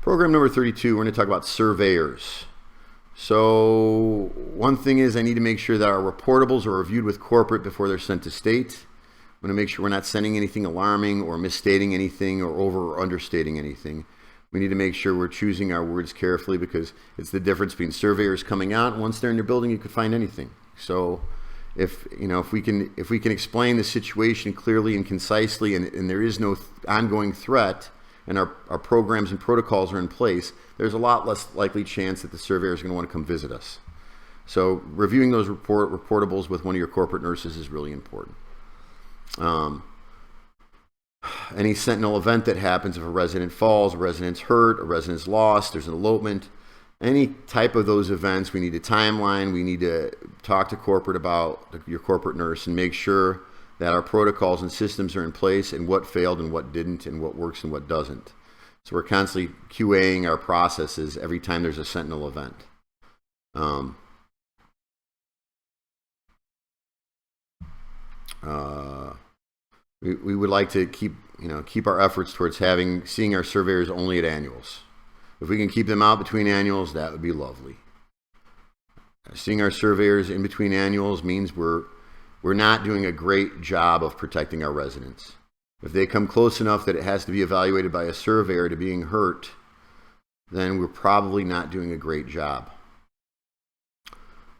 Program number 32, we're going to talk about surveyors. So one thing is I need to make sure that our reportables are reviewed with corporate before they're sent to state. I'm going to make sure we're not sending anything alarming or misstating anything or over or understating anything. We need to make sure we're choosing our words carefully because it's the difference between surveyors coming out and once they're in your building you could find anything. So if we can explain the situation clearly and concisely and there is no ongoing threat and our programs and protocols are in place, there's a lot less likely chance that the surveyor is going to want to come visit us. So reviewing those reportables with one of your corporate nurses is really important. Any Sentinel event that happens, if a resident falls, a resident's hurt, a resident's lost, there's an elopement, any type of those events, we need a timeline. We need to talk to corporate about your corporate nurse and make sure that our protocols and systems are in place and what failed and what didn't and what works and what doesn't. So we're constantly QAing our processes every time there's a Sentinel event. We would like to keep our efforts towards seeing our surveyors only at annuals. If we can keep them out between annuals, that would be lovely. Seeing our surveyors in between annuals means we're not doing a great job of protecting our residents. If they come close enough that it has to be evaluated by a surveyor to being hurt, then we're probably not doing a great job.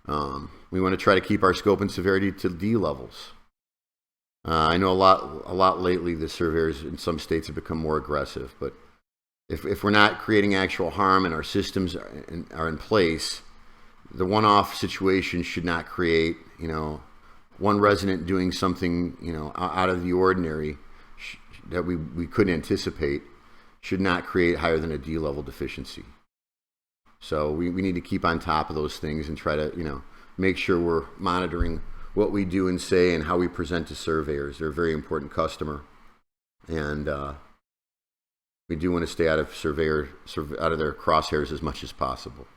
We want to try to keep our scope and severity to D levels. I know a lot lately the surveyors in some states have become more aggressive, but if we're not creating actual harm and our systems are in place, the one-off situation should not create, one resident doing something, out of the ordinary that we couldn't anticipate should not create higher than a D level deficiency. So we need to keep on top of those things and try to, make sure we're monitoring what we do and say and how we present to surveyors. They're a very important customer, and we do want to stay out of their crosshairs as much as possible.